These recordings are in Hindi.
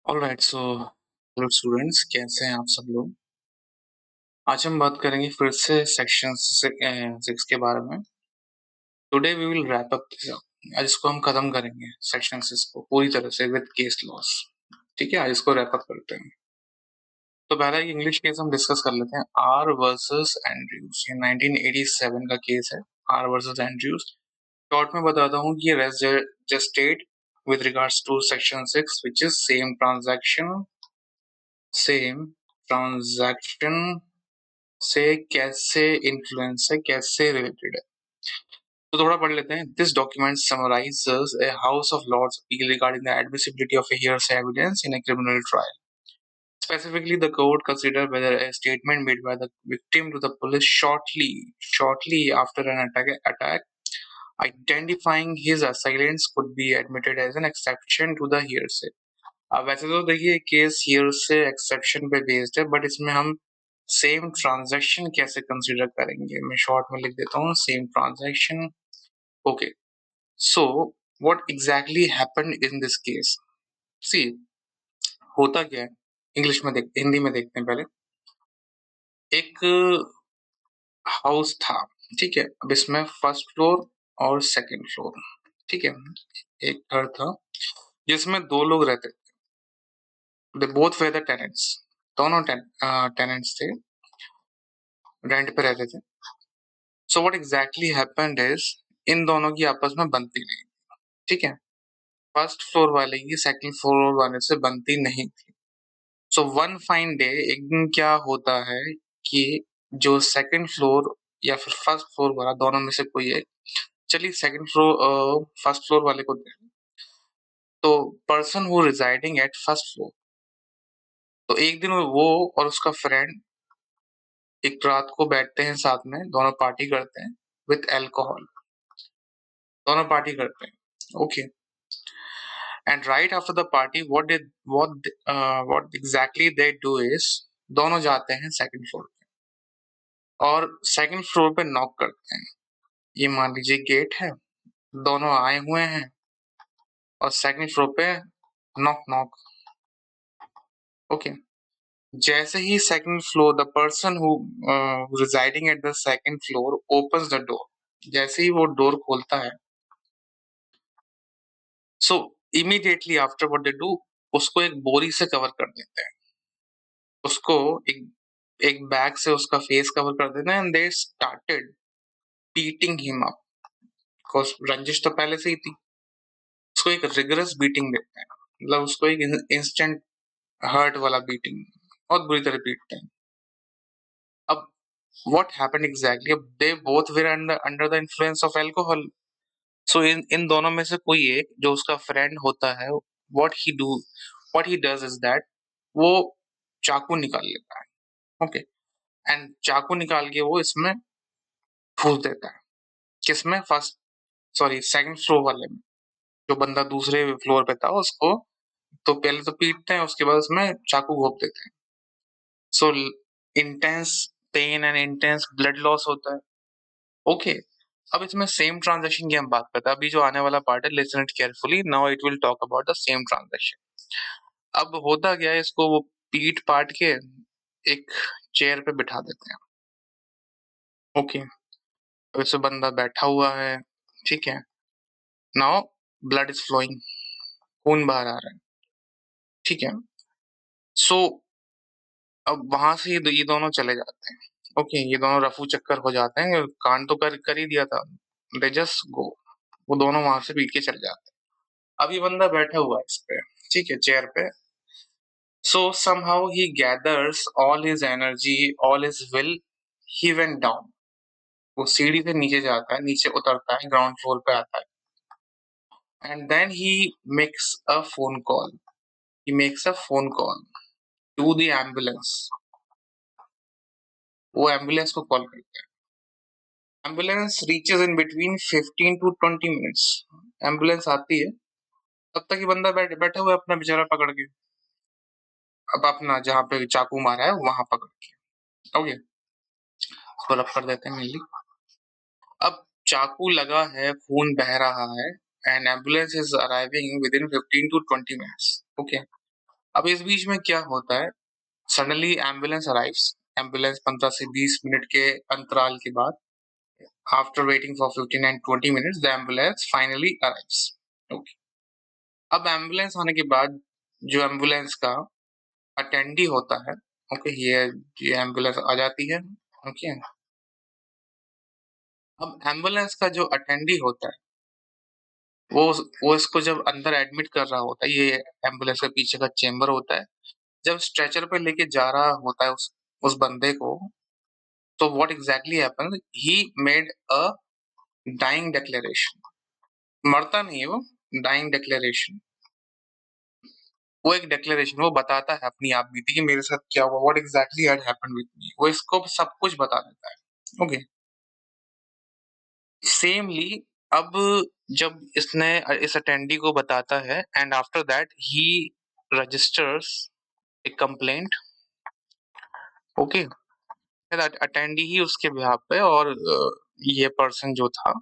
ऑलराइट सो हेलो स्टूडेंट्स, कैसे हैं आप सब लोग। आज हम बात करेंगे फिर से सेक्शन 6 के बारे में। Today we will wrap up this up. आज इसको हम खत्म करेंगे सेक्शन 6 को पूरी तरह से विद केस लॉस। ठीक है, आज इसको रैप अप करते हैं। तो पहला एक इंग्लिश केस हम डिस्कस कर लेते हैं, आर वर्सेस एंड्रयूज। ये 1987 का केस है, आर वर्सेस एंड्रयूज। शॉर्ट में बताता हूँ कि just state with regards to section 6 which is same transaction से कैसे इन्फ्लुएंस है, कैसे रिलेटेड है। तो थोड़ा पढ़ लेते हैं। This document summarises a House of Lords appeal regarding the admissibility of a hearsay evidence in a criminal trial. Specifically, the court considered whether a statement made by the victim to the police shortly after an attack identifying his assailants could be admitted as an exception to the hearsay. अब वैसे तो देखिए केस हियरसे एक्सेप्शन पे बेस्ड है, बट इसमें हम सेम ट्रांजैक्शन कैसे कंसीडर करेंगे, मैं शॉर्ट में लिख देता हूँ same transaction. Okay, so what exactly happened in this case. See, होता क्या है, इंग्लिश में देखते, हिंदी में देखते हैं पहले। एक हाउस था, ठीक है। अब इसमें फर्स्ट फ्लोर और सेकंड फ्लोर, ठीक है। एक घर था जिसमें दो लोग रहते थे। They both were the tenants, दोनों टेनेंट्स थे, रेंट पे रहते थे। So what exactly happened is, इन दोनों की आपस में बनती नहीं, ठीक है। फर्स्ट फ्लोर वाले की सेकंड फ्लोर वाले से बनती नहीं थी। सो वन फाइन डे, एक दिन क्या होता है कि जो सेकंड फ्लोर या फिर फर्स्ट फ्लोर वाला, दोनों में से कोई एक, चलिए सेकंड फ्लोर फर्स्ट फ्लोर वाले को दे, तो person who residing at first floor, तो एक दिन वो और उसका फ्रेंड एक रात को बैठते हैं साथ में, दोनों पार्टी करते हैं विथ एल्कोहल, दोनों पार्टी करते हैं। Okay, and right after the party what exactly they do is, दोनों जाते हैं सेकंड फ्लोर पे और सेकंड फ्लोर पे नॉक करते हैं। ये मान लीजिए गेट है, दोनों आए हुए हैं और सेकंड फ्लोर पे नॉक नॉक। ओके, जैसे ही second floor, the person who residing at the second floor opens the door, जैसे ही वो डोर खोलता है, so immediately after what they do, उसको एक बोरी से कवर कर देते हैं, उसको एक एक बैग से उसका फेस कवर कर देते हैं, and they started beating him up, because रंजिश तो पहले से ही थी। उसको एक रिगरस बीटिंग देते हैं, मतलब उसको एक इंस्टेंट हर्ट वाला बीटिंग, बहुत बुरी तरह पीटते हैं। अब व्हाट हैपेंड एग्जैक्टली, अब they both were under the influence of alcohol. So इन दोनों में से कोई एक, जो उसका फ्रेंड होता है, what he does is that, वो चाकू निकाल लेता है। ओके, एंड चाकू निकाल के वो इसमें ठूस देता है। किसमें? फर्स्ट, सॉरी सेकंड फ्लोर वाले में। जो बंदा दूसरे फ्लोर पे था उसको तो पहले तो पीटते हैं, उसके बाद उसमें चाकू घोंप देते हैं। So intense pen and intense blood loss होता है। ओके, अब इसमें सेम ट्रांजैक्शन की हम बात करते हैं। अभी जो आने वाला पार्ट है, listen it carefully, now it will talk about the same transaction. अब होता क्या है, इसको वो पीट पाट के एक चेयर पे बिठा देते हैं। ओके, वैसे बंदा बैठा हुआ है, ठीक है। नाउ ब्लड इज फ्लोइंग, खून बाहर आ रहा है, ठीक है। सो अब वहां से ये दोनों चले जाते हैं। ओके, ये दोनों रफू चक्कर हो जाते हैं, कांड तो कर ही दिया था, दे जस्ट गो, वो दोनों वहां से पीट के चले जाते हैं। अब ये बंदा बैठा हुआ है इस पे, ठीक है, चेयर पे। सो somehow he gathers all his energy, all his will, he went down, वो सीढ़ी से नीचे जाता है, नीचे उतरता है, ग्राउंड फ्लोर पे आता है, and then he makes a phone call to the ambulance, वो एम्बुलेंस को कॉल करता है। Ambulance reaches in between 15 to 20 minutes, ambulance आती है, तब तक ये बंदा बैठा हुआ है अपना बेचारा पकड़ के, अब अपना जहाँ पे चाकू मारा है वहां पकड़ के। ओके, इसको रब कर देते हैं मेनली। अब चाकू लगा है, खून बह रहा है, and ambulance is arriving with in 15 to 20 minutes. Okay, अब इस बीच में क्या होता है, सडनली एम्बुलेंस अराइव्स, एम्बुलेंस 15 से 20 मिनट के अंतराल के बाद, after waiting for 15 and 20 minutes, the ambulance finally arrives. Okay. अब एम्बुलेंस आने के बाद जो एम्बुलेंस का अटेंडी होता है, ओके, ये एम्बुलेंस आ जाती है, ओके। अब एम्बुलेंस का जो अटेंडी होता है, वो इसको जब अंदर एडमिट कर रहा होता है, ये एम्बुलेंस के पीछे का चेंबर होता है, जब स्ट्रेचर पे लेके जा रहा होता है उस बंदे को, तो what exactly happens, he made a dying declaration. मरता नहीं है वो, डाइंग डिक्लेरेशन। वो एक डिक्लेरेशन वो बताता है अपनी आप बीती कि मेरे साथ क्या हुआ, what exactly had happened with me, वो इसको सब कुछ बता देता है, ओके। सेमली, अब जब इसने इस अटेंडी को बताता है, and after that he registers a complaint, okay, that attendee he उसके बिहाफ पे, और ये पर्सन जो था,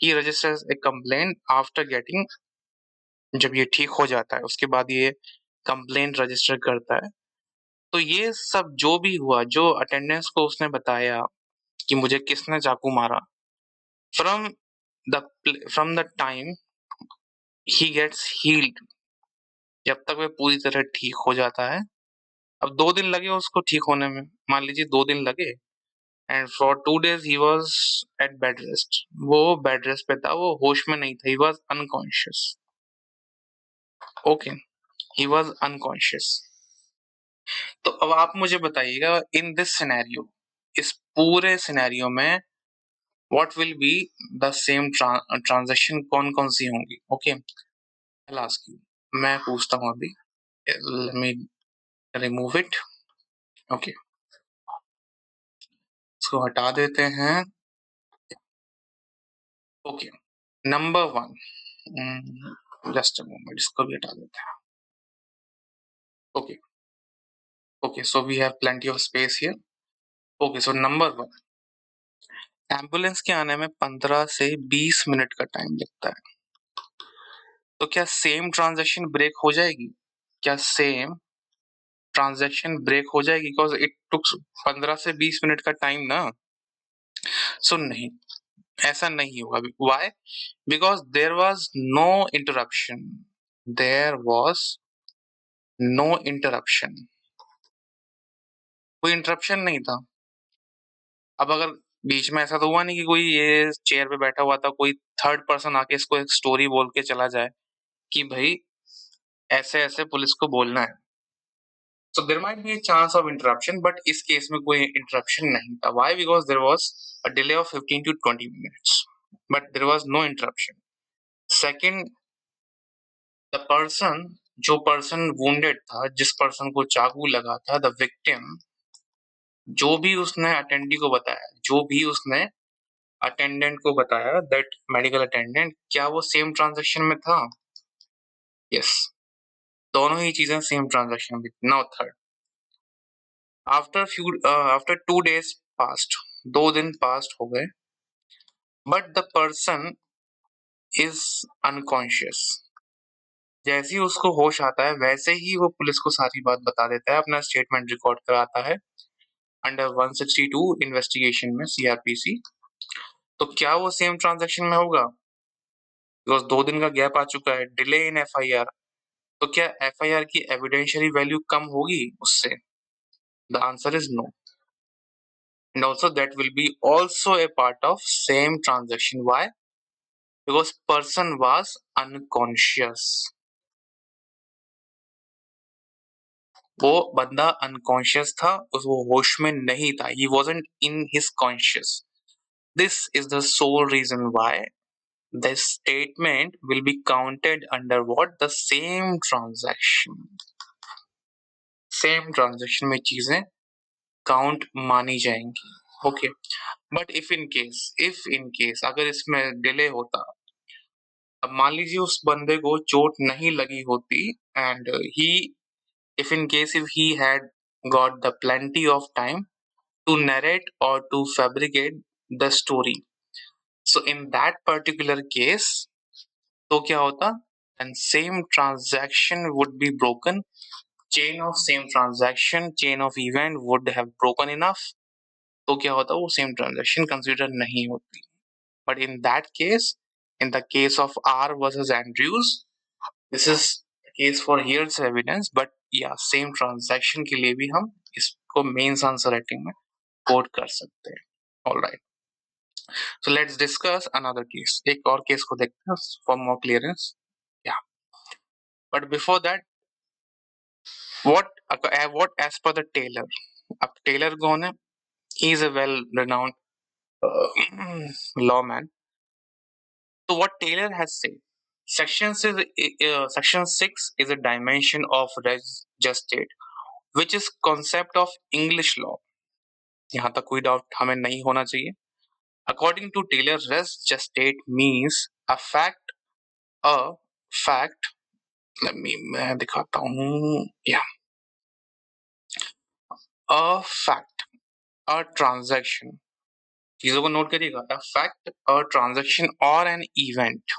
he registers a complaint after getting, जब ये ठीक हो जाता है उसके बाद ये कंप्लेंट रजिस्टर करता है। तो ये सब जो भी हुआ, जो अटेंडेंस को उसने बताया कि मुझे किसने चाकू मारा, from the from the time he gets healed, जब तक वह पूरी तरह ठीक हो जाता है। अब 2 दिन लगे उसको ठीक होने में, मान लीजिए 2 दिन लगे, and for 2 days he was at bed rest, वो बेड रेस्ट पे था, वो होश में नहीं था, he was unconscious, okay, he was unconscious. तो अब आप मुझे बताइएगा, इन दिस सिनेरियो, इस पूरे सिनेरियो में what will be the same transaction, कौन कौन सी होंगी, ओके। आई आस्क यू, मैं पूछता हूँ अभी, let me remove it, okay, इसको हटा देते हैं, okay. Number 1, just a moment, इसको भी हटा देते हैं, okay, okay, so we have plenty of space here, okay. So number 1, ambulance के आने में 15 से 20 मिनट का टाइम लगता है, तो क्या सेम ट्रांजेक्शन ब्रेक हो जाएगी? क्या सेम ट्रांजेक्शन ब्रेक हो जाएगी? बिकॉज इट टुक 15 से 20 मिनट का टाइम ना, सो नहीं, ऐसा नहीं होगा। Why? Because there was no interruption, there was no interruption, कोई इंटरप्शन नहीं था। अब अगर बीच में ऐसा तो हुआ नहीं कि कोई ये चेयर पे बैठा हुआ था, कोई थर्ड पर्सन आके इसको एक स्टोरी बोल के चला जाए कि भाई ऐसे ऐसे पुलिस को बोलना है। So there might be a chance of interruption, but इस केस में कोई interruption नहीं था। Why? Because there was a delay of 15 to 20 minutes, but there was no interruption. Second, the person, जो person wounded था, जिस person को चाकू लगा था, the victim, जो भी उसने attendee को बताया, जो भी उसने attendant को बताया, that medical attendant, क्या वो same transaction में था? Yes, दोनों ही चीजें same transaction में। Now third, after 2 days passed, 2 दिन पास्ट हो गए, but the person is unconscious. जैसे ही उसको होश आता है वैसे ही वो पुलिस को सारी बात बता देता है, अपना स्टेटमेंट रिकॉर्ड कराता है अंडर 162 इन्वेस्टिगेशन में, सीआरपीसी। तो क्या वो सेम ट्रांजैक्शन में होगा? बिकॉज 2 दिन का गैप आ चुका है, डिले इन एफआईआर, तो क्या एफआईआर की एविडेंशियरी वैल्यू कम होगी उससे? The answer is no, and also that will be also a part of same transaction. Why? Because person was unconscious, वो बंदा अनकॉन्शियस था, वो होश में नहीं था, he wasn't in his conscious. This is the sole reason why this statement will be counted under what? The same transaction. Same transaction में चीजें काउंट मानी जाएंगी, okay. But if in case अगर इसमें डिले होता, अब मान लीजिए उस बंदे को चोट नहीं लगी होती, and he, if in case if he had got the plenty of time to narrate or to fabricate the story, so in that particular case, तो क्या होता, and same transaction would be broken chain of same transaction, chain of event would have broken enough, तो क्या होता है वो सेम ट्रांजैक्शन कंसिडर नहीं होती. But in that case, in the case of R versus Andrews, this is case for hearsay evidence, but या सेम ट्रांजैक्शन के लिए भी हम इसको मेंस आंसर राइटिंग में कोड कर सकते हैं. Alright, so let's discuss another case. एक और केस को देखते हैं फॉर मोर क्लियरेंस. या but before that, what as per the Taylor. अब टेलर कौन है? He is a well renowned lawman. So what Taylor has said, section 6 is a dimension of res gestate, which is concept of English law. यहाँ तक कोई डाउट हमें नहीं होना चाहिए. According to Taylor, res gestate means a fact. Let me मैं दिखाता हूँ. Yeah, a fact, a transaction. चीजों को नोट करिएगा. A fact, a transaction or an event.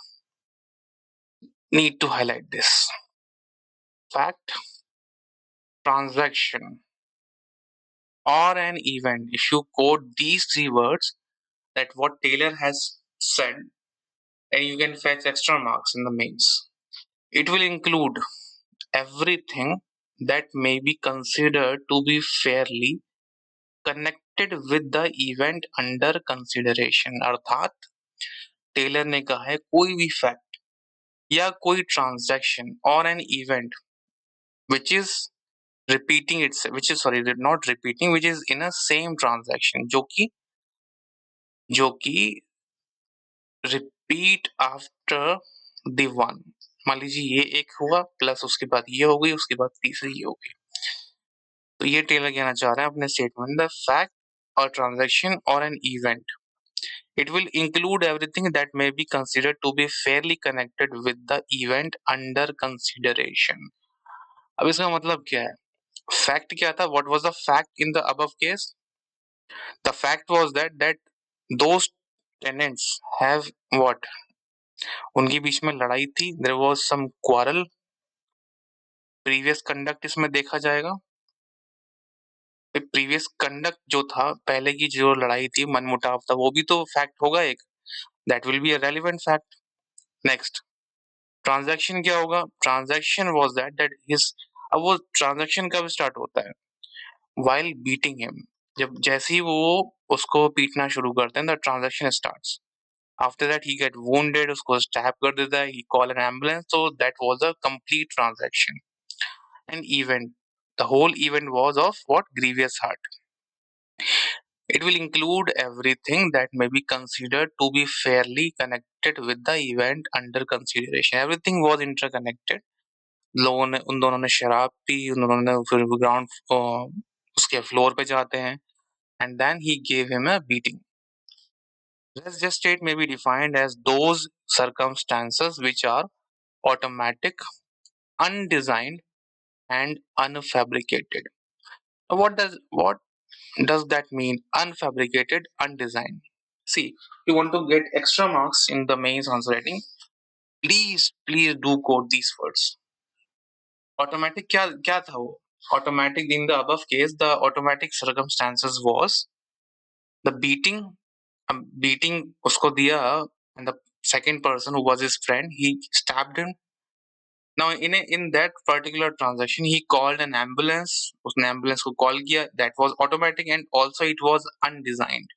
Need to highlight this. Fact, transaction, or an event. If you quote these three words, that what Taylor has said, then you can fetch extra marks in the mains. It will include everything that may be considered to be fairly connected with the event under consideration. अर्थात टेलर ने कहा है कोई भी फैक्ट या कोई ट्रांजैक्शन और an event which is repeating itself, which is sorry not repeating, which is in a same transaction, जो कि repeat after the one. मान लीजिए ये एक हुआ प्लस उसके बाद ये हो गई, उसके बाद तीसरी ये हो गई. तो ये टेलर कहना चाह रहे हैं अपने स्टेटमेंट, द फैक्ट और ट्रांजैक्शन और an event, it will include everything that may be considered to be fairly connected with the event under consideration. अब इसका मतलब क्या है? फैक्ट क्या था? What was the fact in the above case? The fact was that those tenants have what? उनके बीच में लड़ाई थी. There was some quarrel. Previous conduct इसमें देखा जाएगा. प्रीवियस कंडक्ट जो था, पहले की जो लड़ाई थी, मनमुटाव था, वो भी तो फैक्ट होगा एक. That will be a relevant fact. Next, transaction क्या होगा? Transaction was that his. अब वो ट्रांजैक्शन कब स्टार्ट होता है? While beating him. जब जैसे ही वो उसको पीटना शुरू करते हैं, the transaction starts. After that, he get wounded, उसको stab कर देता है, he call an ambulance, so that was a complete transaction. An event. The whole event was of what? Grievous hurt. It will include everything that may be considered to be fairly connected with the event under consideration. Everything was interconnected. लोगों ने उन दोनों ने शराब पी, उन दोनों ने फिर ग्राउंड उसके फ्लोर पे जाते हैं, and then he gave him a beating. Res gestate may be defined as those circumstances which are automatic, undesigned, and unfabricated. What does that mean? Unfabricated, undesigned. See, you want to get extra marks in the mains answer writing. Please do quote these words. Automatic क्या क्या था वो? Automatic in the above case, the automatic circumstances was the beating. Beating उसको दिया, and the second person who was his friend, he stabbed him. Now in that particular transaction, he called an ambulance. उसने ambulance को call किया. That was automatic and also it was undesigned.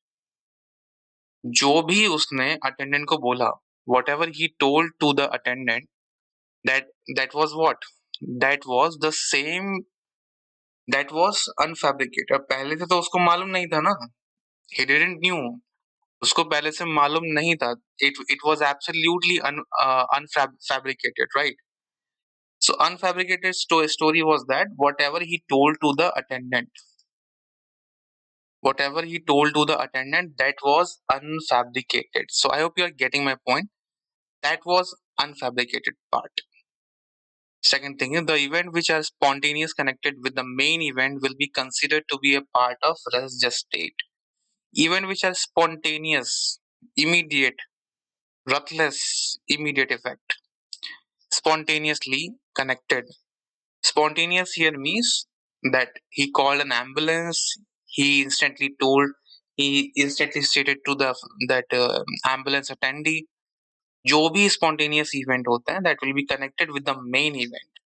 जो भी उसने attendant को बोला, whatever he told to the attendant, that was what? That was the same. That was unfabricated. अब पहले से तो उसको मालूम नहीं था ना. He didn't knew. उसको पहले से मालूम नहीं था. It was absolutely unfabricated, right? So unfabricated story was that whatever he told to the attendant, that was unfabricated. So I hope you are getting my point. That was unfabricated part. Second thing is the event which are spontaneous connected with the main event will be considered to be a part of res gestate. Event which are spontaneous, immediate, ruthless, immediate effect, spontaneously connected Spontaneous here means that he called an ambulance. He instantly told. He instantly stated to the that ambulance attendee. जो भी spontaneous event होता है, that will be connected with the main event.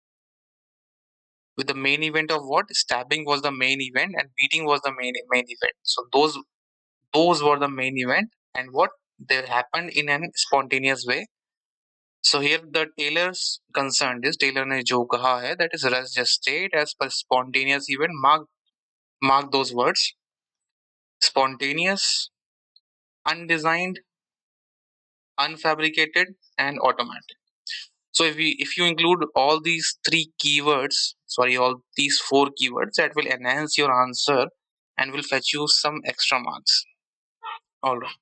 With the main event of what? Stabbing was the main event and beating was the main event. So those were the main event, and what they happened in an spontaneous way. So here the Taylor's concerned is Taylor ने जो कहा है, that is rest just state as per spontaneous event. Mark those words: spontaneous, undesigned, unfabricated, and automatic. So if you include all these all these four keywords, that will enhance your answer and will fetch you some extra marks. All right.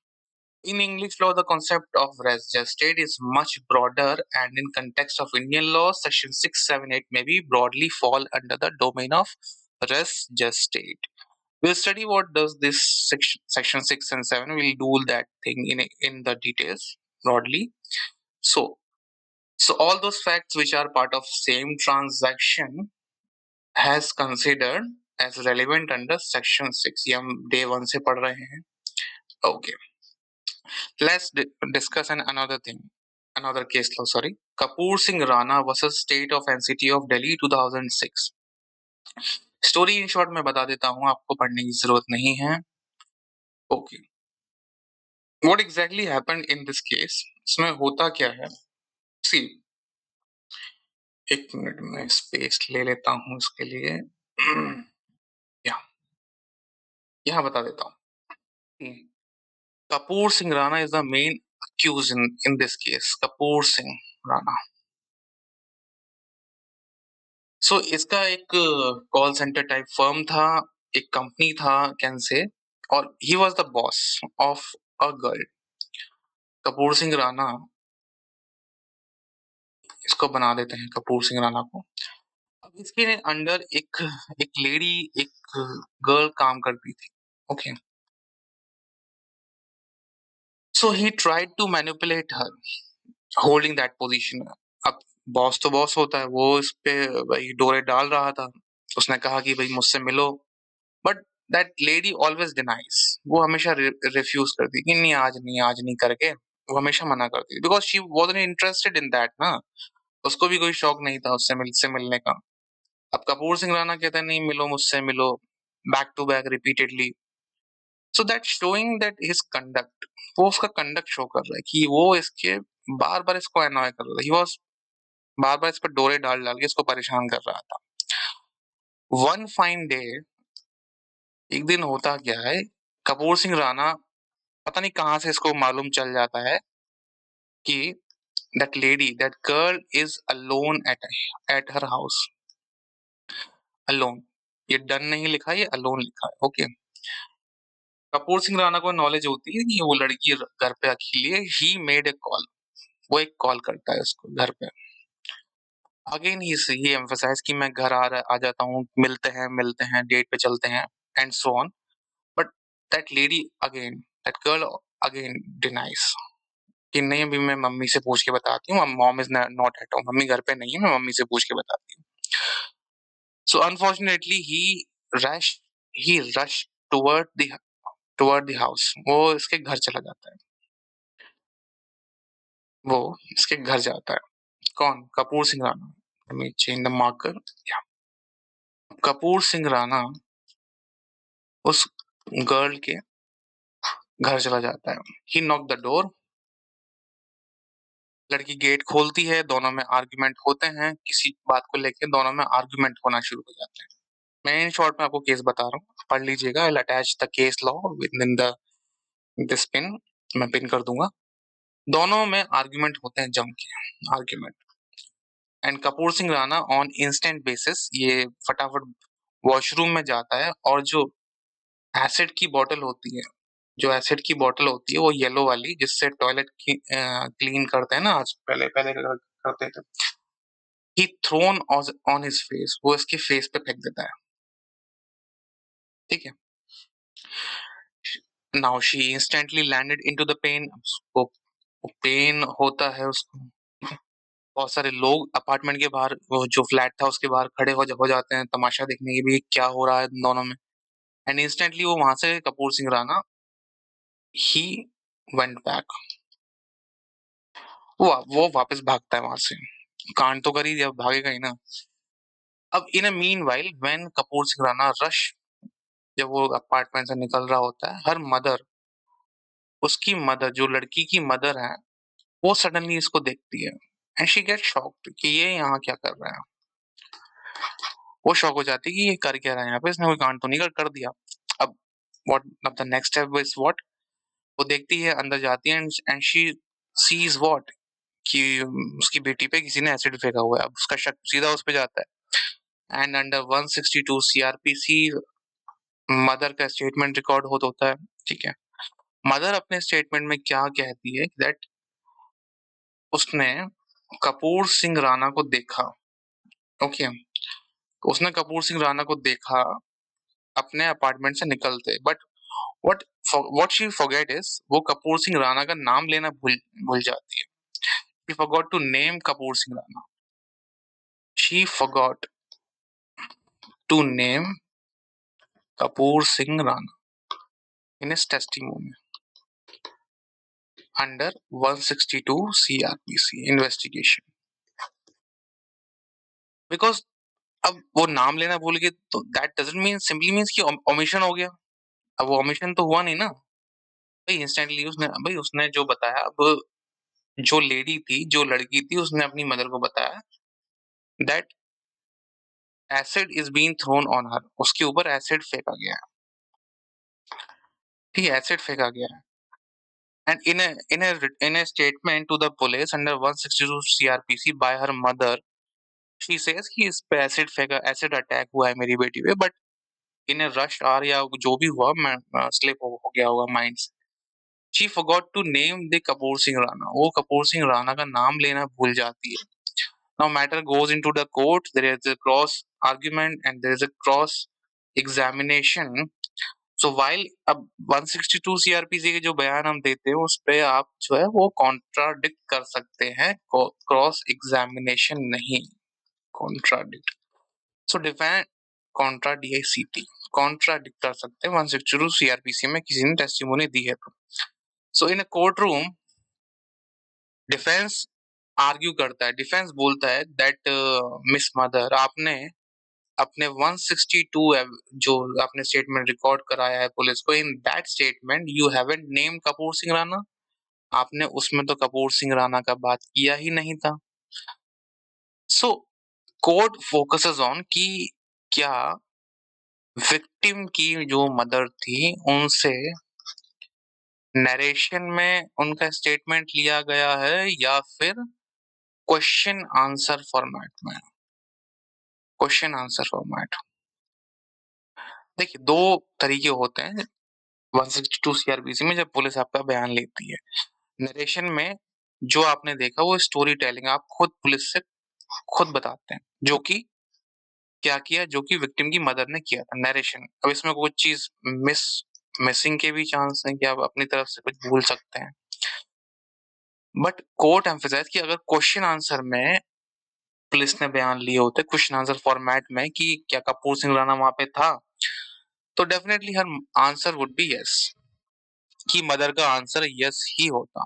In English law, the concept of res gestate is much broader, and in context of Indian law, section 678 may be broadly fall under the domain of res gestate. We'll study what does this section 6 and 7. We'll do that thing in the details broadly. So all those facts which are part of same transaction has considered as relevant under section 6. ये हम day 1 से पढ़ रहे हैं. Okay. Let's discuss another thing. Another case law, sorry. Kapoor Singh Rana versus State of NCT of Delhi 2006. Story in short मैं बता देता हूं, आपको पढ़ने की जरूरत नहीं है. Okay. What exactly happened in this case? इसमें होता क्या है? सी, एक मिनट में स्पेस ले लेता हूं इसके लिए. या यहाँ बता देता हूं. Kapoor Singh Rana is the main accused in this case. Kapoor Singh Rana. सो इसका एक कॉल सेंटर टाइप फर्म था, एक कंपनी था कैन से, और he was the boss of a girl. Kapoor Singh Rana, इसको बना देते हैं कपूर सिंह राणा को. अब इसके अंडर एक एक लेडी, एक गर्ल काम करती थी. Okay. So he tried to manipulate her holding that position. अब बॉस तो बॉस होता है, वो इस पे भाई डोरे डाल रहा था. उसने कहा कि भाई मुझसे मिलो, but that lady always denies. वो हमेशा रिफ्यूज करती कि नहीं, आज नहीं करके वो हमेशा मना करती, because she wasn't interested in that ना. उसको भी कोई शौक नहीं था उससे मिलने का. अब कपूर सिंह राणा कहता है नहीं मिलो, मुझसे मिलो, back to back repeatedly. So that showing that his conduct, वो उसका कंडक्ट शो कर रहा है कि वो इसके बार बार इसको अनॉय कर रहा था. ही वाज बार बार इस पर डोरे डाल डाल के इसको परेशान कर रहा था. वन फाइन डे, एक दिन होता क्या है, कपूर सिंह राणा पता नहीं कहां से इसको मालूम चल जाता है कि that girl is alone at her house. Alone. ये डन नहीं लिखा है, ये अलोन लिखा है. ओके. कपूर सिंह राणा को नॉलेज होती है कि वो लड़की घर पे अकेली है. He made a call. वो एक कॉल करता है उसको घर पे. अगेन ही एम्फसाइज कि मैं घर आ जाता हूँ, मिलते हैं, डेट पे चलते हैं, and so on. But that lady again, that girl again denies कि नहीं, अभी मैं मम्मी से पूछ के बताती हूँ. Mom is not at home. Mummy घर पे नहीं है, मैं मम्मी से पूछ के बताती हूँ. So unfortunately rush he rush toward the house. वो इसके घर चला जाता है. वो इसके घर जाता है. कौन? Kapoor Singh Rana. Let me change the marker. Yeah. Kapoor Singh Rana उस गर्ल के घर चला जाता है. ही नॉक द डोर. लड़की गेट खोलती है. दोनों में आर्ग्यूमेंट होते हैं. किसी बात को लेके दोनों में आर्ग्यूमेंट होना शुरू हो जाते हैं. मैं इन शॉर्ट में आपको केस बता रहा हूँ, पढ़ लीजिएगा. I will attach the case law with in the this pin. मैं पिन कर दूंगा. दोनों में आर्ग्यूमेंट होते हैं, जम के argument. And Kapoor Singh Rana on instant basis ये फटाफट वॉशरूम में जाता है, और जो एसिड की बोतल होती है, वो येलो वाली जिससे टॉयलेट की क्लीन करते हैं ना, आज पहले पहले करते थे. He thrown on his face. वो इसके फेस पे फेंक देता है. ठीक है. Now she instantly landed into the pain. उसको पेन होता है उसको. बहुत सारे लोग अपार्टमेंट के बाहर, वो जो फ्लैट था उसके बाहर खड़े हो जाते हैं तमाशा देखने के भी क्या हो रहा है इन दोनों में। एंड इंस्टेंटली वो वहां से Kapoor Singh Rana he went back, वो वापस भागता है वहां से। कांड तो कर ही दिया, भागेगा ही ना। अब in a meanwhile when Kapoor Singh Rana rush, जब वो अपार्टमेंट से निकल रहा होता है, हर मदर, उसकी मदर, जो लड़की की मदर है, वो सडनली इसको देखती है एंड शी गेट शॉक्ड कि ये यहाँ क्या कर रहा है। वो शॉक हो जाती है कि ये कर क्या रहा है यहाँ पे, इसने कोई कांड तो नहीं कर दिया। अब व्हाट, अब the next step is what, वो देखती है, अंदर जाती है एंड शी सीज व्हाट, कि उसकी बेटी पे किसी ने एसिड फेंका हुआ है। अब उसका शक सीधा उस पे जाता है एंड अंडर 162 सीआरपीसी मदर का स्टेटमेंट रिकॉर्ड होता है। ठीक है, मदर अपने स्टेटमेंट में क्या कहती है दैट उसने कपूर सिंह राणा को देखा। ओके, उसने कपूर सिंह राणा को देखा अपने अपार्टमेंट से निकलते, but what what she forget is, वो कपूर सिंह राणा का नाम लेना भूल भूल जाती है। She forgot to name Kapoor Singh Rana, she forgot to name Kapoor Singh Rana in his testimony under 162 CrPC investigation, because अब वो नाम लेना भूल गए तो that doesn't mean simply means कि ओमिशन हो गया। अब वो ओमिशन तो हुआ नहीं ना भाई, इंस्टेंटली उसने, भाई उसने जो बताया, अब जो लेडी थी, जो लड़की थी, उसने अपनी मदर को बताया that acid is being thrown on her, उसके ऊपर एसिड फेंका गया है। ठीक है, एसिड फेंका गया है। And in a statement to the police under 162 CRPC by her mother, she says कि इस पे एसिड फेंका, एसिड अटैक हुआ है मेरी बेटी पे, but in a rush or या जो भी हुआ, मैं स्लिप हो गया होगा माइंड से। She forgot to name the Kapoor Singh Rana, वो कपूर सिंह राणा का नाम लेना भूल जाती है। Now matter goes into the court, there is a cross argument and there is a cross examination. So while अब 162 सीआरपीसी के जो बयान हम देते हैं उस पे आप जो है वो कॉन्ट्राडिक्ट कर सकते हैं, क्रॉस एग्जामिनेशन नहीं, कॉन्ट्राडिक्ट। सो डिफाइन कॉन्ट्राडीसीटी, कॉन्ट्राडिक्ट कर सकते हैं 162 सीआरपीसी में किसी ने टेस्टिमोनी दी है तो। So in a courtroom defence argue करता है, डिफेंस बोलता है दैट मिस मदर, आपने अपने 162 जो आपने स्टेटमेंट रिकॉर्ड कराया है पुलिस को, in that statement you haven't name Kapoor Singh Rana, आपने उसमें तो कपूर सिंह राणा का बात किया ही नहीं था। सो कोर्ट फोकसेस ऑन कि क्या विक्टिम की जो मदर थी उनसे नरेशन में उनका स्टेटमेंट लिया गया है या फिर क्वेश्चन आंसर फॉर्मेट में, क्वेश्चन आंसर फॉर्मेट। देखिए, दो तरीके होते हैं 162 सीआरपीसी में जब पुलिस आपका बयान लेती है। नरेशन में जो आपने देखा वो स्टोरी टेलिंग, आप खुद पुलिस से खुद बताते हैं जो कि क्या किया, जो कि विक्टिम की मदर ने किया था, नरेशन। अब इसमें कोई चीज मिसिंग के भी चांस हैं कि आप अपनी तरफ से कुछ भूल सकते हैं, बट कोर्ट एम्फसाइज कि अगर क्वेश्चन आंसर में पुलिस ने बयान लिए होते, क्वेश्चन आंसर फॉर्मेट में, कि क्या कपूर सिंह राणा वहां पे था, तो definitely her answer would be yes, कि मदर का आंसर यस ही होता।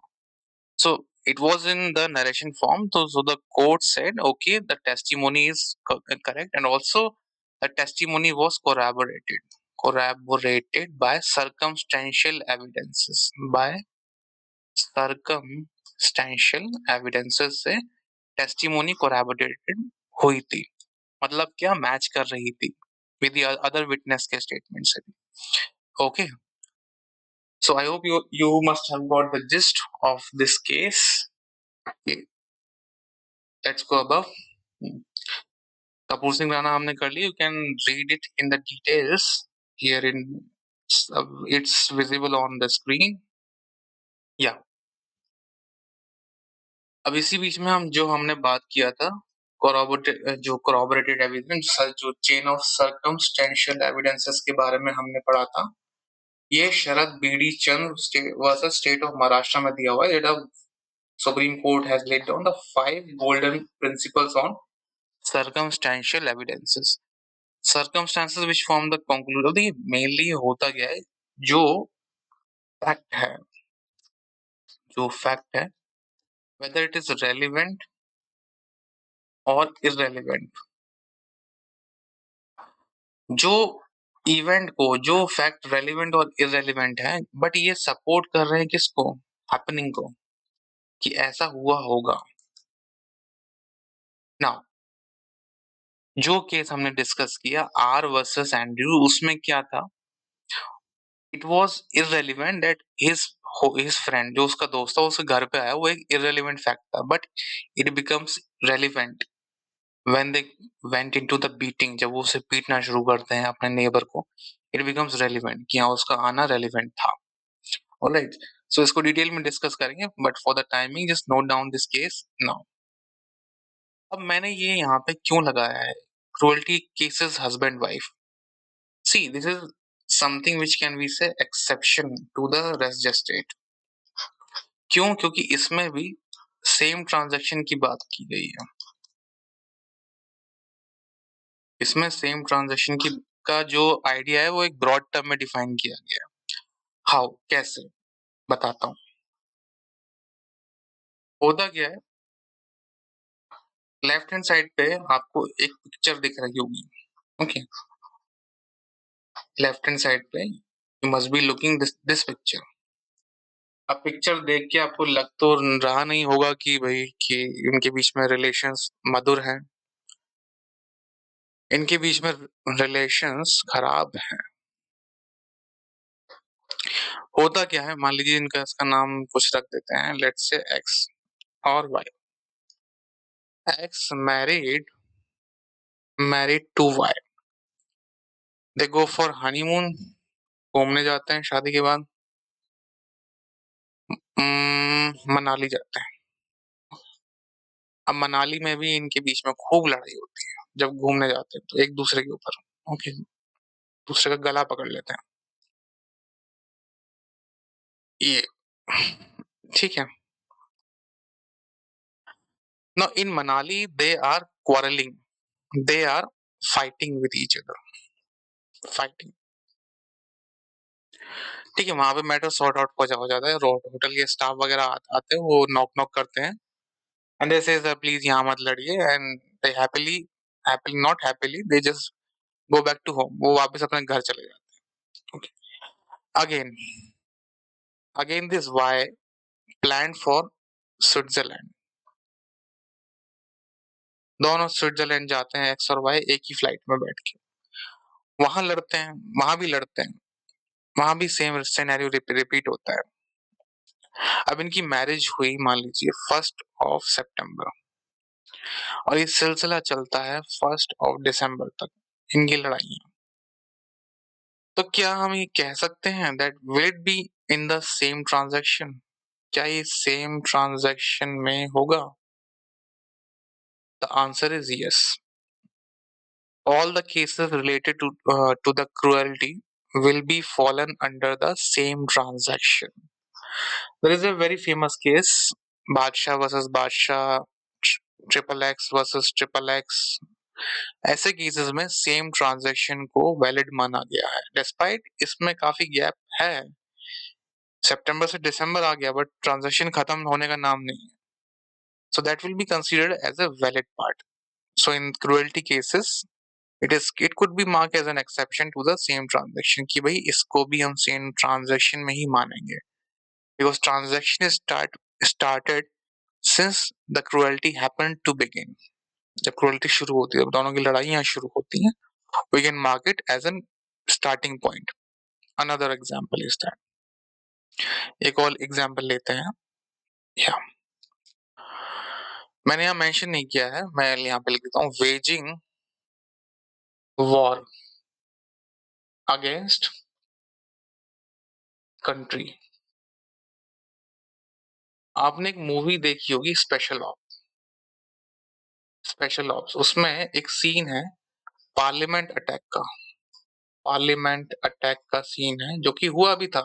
So it was in the narration form. So the court said, okay, the testimony is correct, and also the testimony was corroborated by circumstantial evidences. By circumstantial evidences से testimony corroborated हुई थी, मतलब क्या, मैच कर रही थी with the other witness के statement से भी। Okay, so I hope you must have got the gist of this case. Okay, let's go above. Kapoor Singh Rana हमने कर ली, you can read it in the details here in, it's visible on the screen. या अब इसी बीच में हम जो हमने बात किया था corroborated एविडेंस, जो चेन ऑफ सर्कमस्टेंशियल एविडेंसेस के बारे में हमने पढ़ा था, ये Sharad Birdhichand versus state of Maharashtra में दिया हुआ है। Supreme Court has laid down the 5 golden principles on circumstantial evidences. Circumstances which form the conclusion. देखिए मेनली होता क्या है, जो फैक्ट है, whether it is relevant और irrelevant, जो इवेंट को, जो फैक्ट रेलिवेंट और इररेलिवेंट है, बट ये सपोर्ट कर रहे हैं किसको, हैपनिंग को, कि ऐसा हुआ होगा। नाउ जो केस हमने डिस्कस किया आर वर्सेस एंड्रयू, उसमें क्या था, it was irrelevant that his friend, जो उसका दोस्त था, उसके घर पे आया, वो एक इररेलिवेंट फैक्ट था, but it becomes relevant when they went into the beating, जब वो उसे पीटना शुरू करते हैं अपने नेबर को, इट बिकम्स रेलिवेंट कि हाँ उसका आना रेलिवेंट था। ऑलराइट, सो इसको डिटेल में डिस्कस करेंगे, but for the timing just note down this case now. अब मैंने ये यहाँ पे क्यों लगाया है, cruelty cases husband wife. See this is something which can be से एक्सेप्शन टू द रेस्ट जेस्टेट। क्यों? क्योंकि इसमें भी सेम ट्रांजैक्शन की बात की गई है, इसमें सेम ट्रांजैक्शन की का जो आइडिया है वो एक ब्रॉड टर्म में डिफाइन किया गया है। हाउ, कैसे, बताता हूँ। होता क्या है, लेफ्ट हैंड साइड पे आपको एक पिक्चर दिख रही होगी, ओके, लेफ्ट हैंड साइड पे you must be looking this picture. अब पिक्चर देख के आपको लग तो रहा नहीं होगा कि भाई कि इनके बीच में रिलेशंस मधुर हैं, इनके बीच में रिलेशंस खराब हैं। होता क्या है, मान लीजिए इनका इसका नाम कुछ रख देते हैं, लेट्स से एक्स और Y. X married to Y, they go for honeymoon, घूमने जाते हैं शादी के बाद, मनाली जाते हैं। अब मनाली में भी इनके बीच में खूब लड़ाई होती है, जब घूमने जाते हैं तो एक दूसरे के ऊपर, ओके, दूसरे का गला पकड़ लेते हैं, ये ठीक है। Now in Manali they are quarreling, they are fighting with each other, fighting, ठीक है। वहां पे मैटर सॉर्ट आउट हो जाता है, होटल के स्टाफ वगैरह आते हैं, वो नॉक नॉक करते हैं, एंड दे से प्लीज यहाँ मत लड़िए, and they happily not happily they just go back to home, वो वापस अपने घर चले जाते हैं, okay. Again again this why plan for Switzerland, दोनों स्विट्जरलैंड जाते हैं, एक्स और वाई एक ही फ्लाइट में बैठ के, वहां लड़ते हैं, वहां भी लड़ते हैं, वहां भी सेम सिनेरियो रिपीट होता है। अब इनकी मैरिज हुई मान लीजिए 1 सितंबर, और ये सिलसिला चलता है 1 दिसंबर तक, इनकी लड़ाइयां। तो क्या हम ये कह सकते हैं that will it be in the same transaction, क्या ये सेम ट्रांजैक्शन में होगा? The answer is yes, all the cases related to the cruelty will be fallen under the same transaction. There is a very famous case, Badshah versus Badshah, Triple X versus Triple X. ऐसे केसेस में सेम ट्रांजैक्शन को वैलिड माना गया है, डिस्पाइट इसमें काफी गैप है, सितंबर से दिसंबर आ गया, बट ट्रांजैक्शन खत्म होने का नाम नहीं है, so that will be considered as a valid part. So in cruelty cases it could be marked as an exception to the same transaction, कि भाई इसको भी हम सेम ट्रांजैक्शन में ही मानेंगे, because transaction is started since the cruelty happened to begin, जब क्रुएल्टी शुरू होती है, जब दोनों की लड़ाइयां शुरू होती हैं, we can mark it as an starting point. Another example is that, एक और एग्जाम्पल लेते हैं, या मैंने यहाँ मेंशन नहीं किया है, मैं यहाँ पे लिख देता हूँ, वेजिंग वॉर अगेंस्ट कंट्री। आपने एक मूवी देखी होगी स्पेशल ऑप्स, उसमें एक सीन है पार्लियामेंट अटैक का, पार्लियामेंट अटैक का सीन है जो कि हुआ भी था।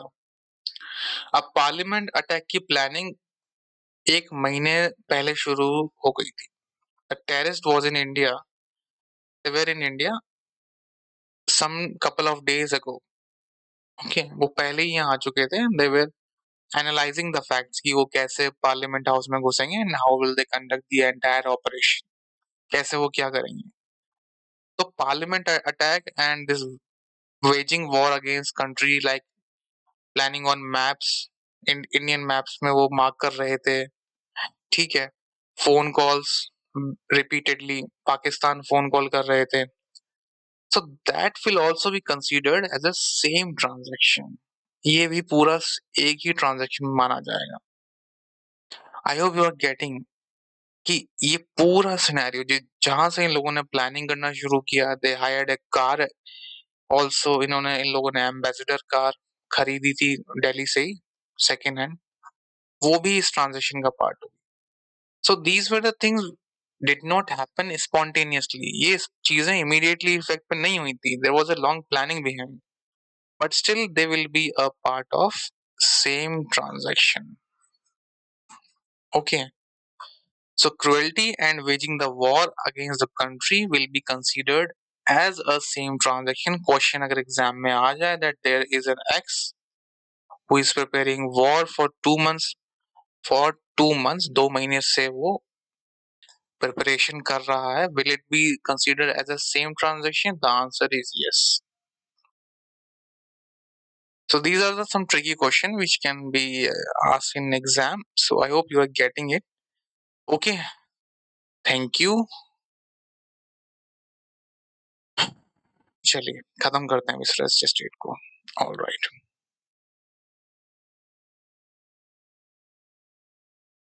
अब पार्लियामेंट अटैक की प्लानिंग एक महीने पहले शुरू हो गई थी. The terrorist was in India. They were in India some couple of days ago. Okay, वो पहले ही यहाँ आ चुके थे. They were analyzing the facts कि वो कैसे पार्लियामेंट हाउस में घुसेंगे and how will they conduct the entire operation. कैसे वो क्या करेंगे. तो parliament attack and this waging war against country like planning on maps. Indian maps में वो मार्क कर रहे थे. ठीक है. Phone calls repeatedly Pakistan phone call कर रहे थे. So that will also be considered as a same transaction. ये भी पूरा एक ही ट्रांजैक्शन माना जाएगा. I hope you are getting कि ये पूरा सिनेरियो जहां से इन लोगों ने प्लानिंग करना शुरू किया. They hired A car. Also in लोगों ने एम्बेसडर कार खरीदी थी दिल्ली से ही सेकेंड हैंड. वो भी इस ट्रांजेक्शन का पार्ट हो. So these were the things did not happen spontaneously. ये चीजें इमीडिएटली इफेक्ट पे नहीं हुई थी. There was a long planning behind, but still they will be a part of same transaction. Okay. So cruelty and waging the war against the country will be considered as a same transaction. Question अगर एग्जाम में आ जाए that there is an X who is preparing war for 2 months. For 2 months, 2 महीने से वो preparation कर रहा है. Will it be considered as a same transaction? The answer is yes. So these are some tricky questions which can be asked in exam. So I hope you are getting it. Okay. Thank you. चलिए खत्म करते हैं इस रेस्ट स्टेट को. All right.